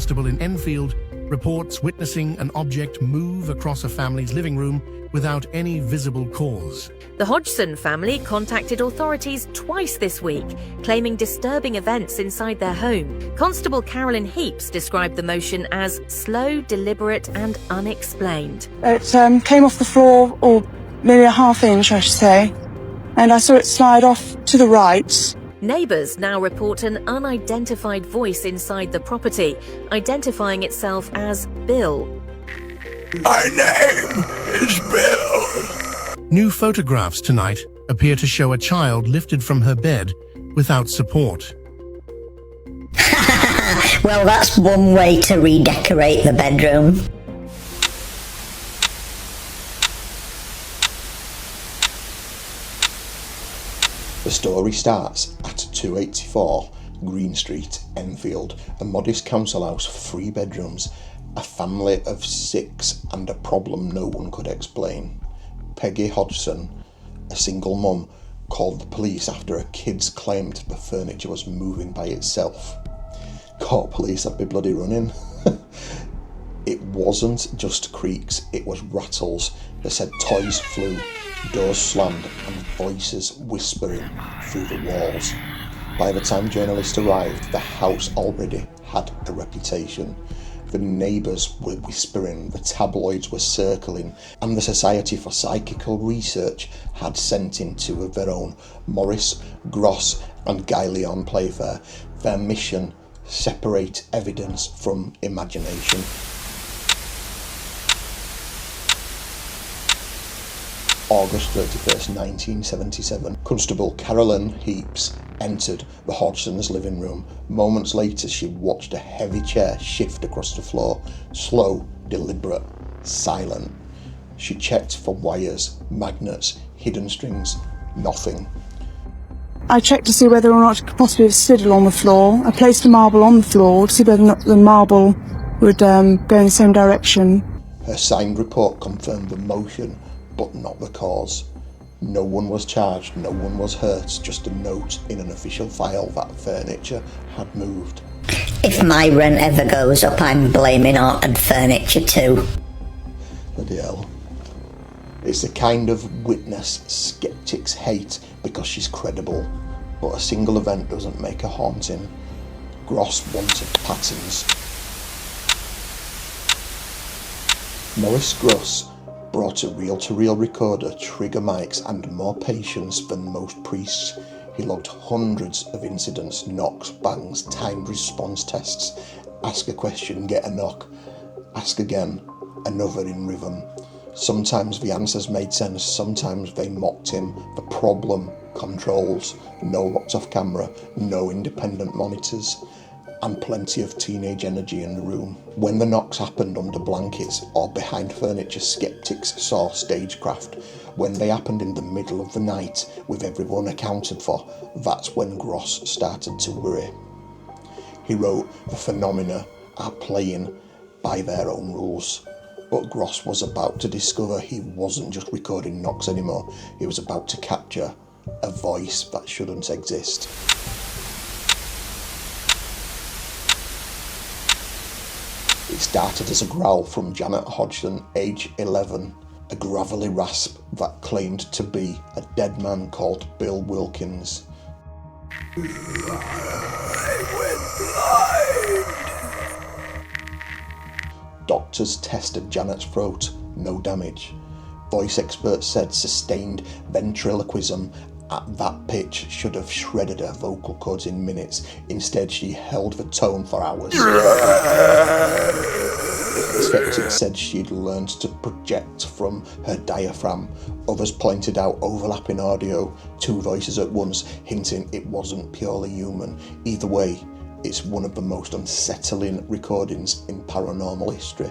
Constable in Enfield reports witnessing an object move across a family's living room without any visible cause. The Hodgson family contacted authorities twice this week, claiming disturbing events inside their home. Constable Carolyn Heeps described the motion as slow, deliberate and unexplained. It came off the floor, or maybe a half inch, I should say, and I saw it slide off to the right. Neighbours now report an unidentified voice inside the property, identifying itself as Bill. My name is Bill. New photographs tonight appear to show a child lifted from her bed without support. Well, that's one way to redecorate the bedroom. The story starts at 284 Green Street, Enfield, a modest council house, 3 bedrooms, a family of 6 and a problem no one could explain. Peggy Hodgson, a single mum, called the police after her kids claimed the furniture was moving by itself. Caught police, I'd be bloody running. It wasn't just creaks, it was rattles. They said toys flew, doors slammed and voices whispering through the walls. By the time journalists arrived, the house already had a reputation. The neighbours were whispering, the tabloids were circling, and the Society for Psychical Research had sent in 2 of their own, Maurice Grosse and Guy Leon Playfair. Their mission: separate evidence from imagination. August 31st, 1977, Constable Carolyn Heeps entered the Hodgson's living room. Moments later, she watched a heavy chair shift across the floor. Slow, deliberate, silent. She checked for wires, magnets, hidden strings. Nothing. I checked to see whether or not it could possibly have slid along the floor. I placed a marble on the floor to see whether or not the marble would go in the same direction. Her signed report confirmed the motion, but not the cause. No one was charged, no one was hurt, just a note in an official file that furniture had moved. If my rent ever goes up, I'm blaming haunted furniture too. Bloody hell. It's the kind of witness skeptics hate because she's credible, but a single event doesn't make a haunting. Grosse wanted patterns. Maurice Grosse brought a reel-to-reel recorder, trigger mics and more patience than most priests. He logged hundreds of incidents, knocks, bangs, timed response tests. Ask a question, get a knock. Ask again, another in rhythm. Sometimes the answers made sense, sometimes they mocked him. The problem: controls, no locked off camera, no independent monitors, and plenty of teenage energy in the room. When the knocks happened under blankets or behind furniture, skeptics saw stagecraft. When they happened in the middle of the night, with everyone accounted for, that's when Grosse started to worry. He wrote, the phenomena are playing by their own rules. But Grosse was about to discover he wasn't just recording knocks anymore. He was about to capture a voice that shouldn't exist. It started as a growl from Janet Hodgson, age 11, a gravelly rasp that claimed to be a dead man called Bill Wilkins. Doctors tested Janet's throat, no damage. Voice experts said sustained ventriloquism at that pitch should have shredded her vocal cords in minutes. Instead, she held the tone for hours. Skeptics said she'd learned to project from her diaphragm. Others pointed out overlapping audio, 2 voices at once, hinting it wasn't purely human. Either way, it's one of the most unsettling recordings in paranormal history.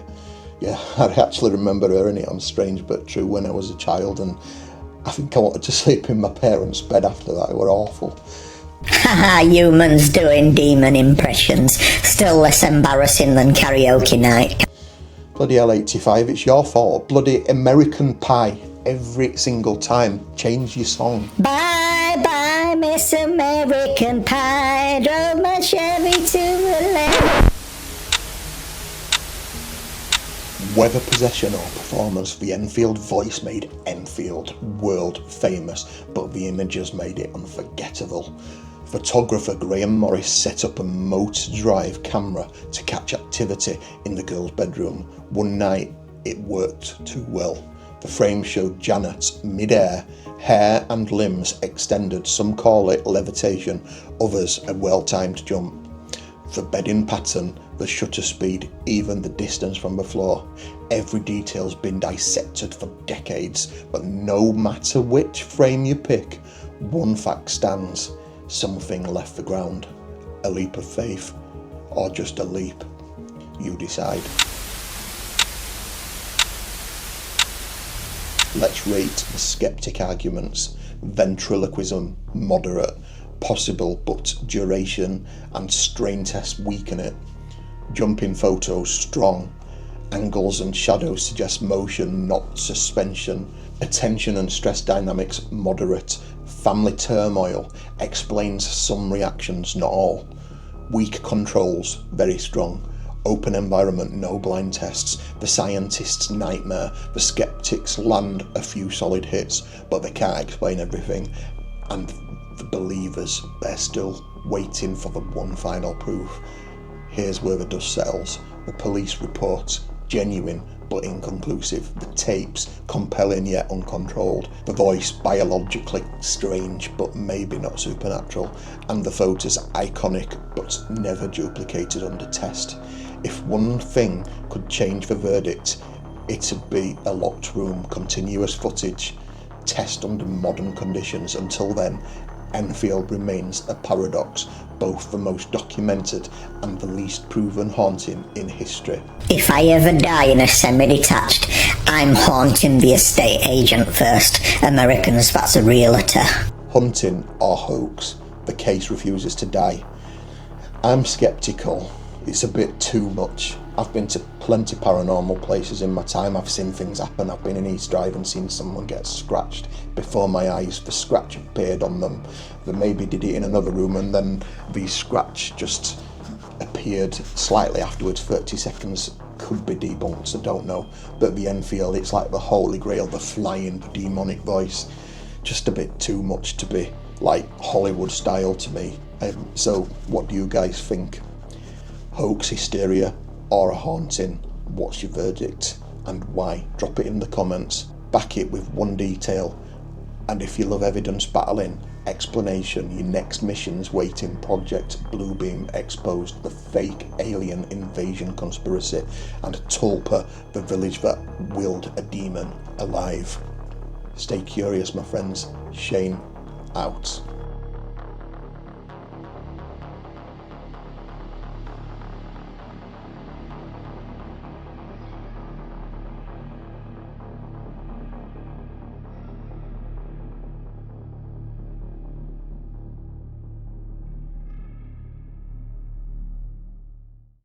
Yeah, I actually remember hearing it on Strange But True when I was a child, and I think I wanted to sleep in my parents' bed after that. It were awful. Haha, humans doing demon impressions. Still less embarrassing than karaoke night. Bloody L85, it's your fault. Bloody American Pie. Every single time. Change your song. Bye bye, Miss American Pie. Drove my Chevy to the left. Whether possession or performance, the Enfield voice made Enfield world famous, but the images made it unforgettable. Photographer Graham Morris set up a motor drive camera to catch activity in the girl's bedroom. One night it worked too well. The frame showed Janet mid-air, hair and limbs extended. Some call it levitation, others a well-timed jump. The bedding pattern, the shutter speed, even the distance from the floor. Every detail's been dissected for decades, but no matter which frame you pick, one fact stands. Something left the ground. A leap of faith, or just a leap. You decide. Let's rate the skeptic arguments. Ventriloquism, moderate. Possible, but duration and strain test weaken it. Jumping photos, strong. Angles and shadows suggest motion, not suspension. Attention and stress dynamics, moderate. Family turmoil explains some reactions, not all. Weak controls, very strong. Open environment, no blind tests. The scientist's nightmare. The skeptics land a few solid hits, but they can't explain everything. And the believers, they're still waiting for the one final proof. Here's where the dust settles. The police reports, genuine but inconclusive. The tapes, compelling yet uncontrolled. The voice, biologically strange but maybe not supernatural. And the photos, iconic but never duplicated under test. If one thing could change the verdict, it'd be a locked room, continuous footage, test under modern conditions. Until then, Enfield remains a paradox, both the most documented and the least proven haunting in history. If I ever die in a semi-detached, I'm haunting the estate agent first. Americans, that's a realtor. Hunting or hoax, the case refuses to die. I'm sceptical. It's a bit too much. I've been to plenty paranormal places in my time. I've seen things happen. I've been in East Drive and seen someone get scratched before my eyes. The scratch appeared on them. They maybe did it in another room and then the scratch just appeared slightly afterwards. 30 seconds could be debunked, I don't know. But the Enfield, it's like the holy grail, the flying demonic voice. Just a bit too much to be like Hollywood style to me. So what do you guys think? Hoax, hysteria, or a haunting? What's your verdict and why? Drop it in the comments. Back it with one detail. And if you love evidence battling, explanation, your next mission's waiting. Project Bluebeam exposed the fake alien invasion conspiracy, and Tulpa, the village that willed a demon alive. Stay curious, my friends. Shane out.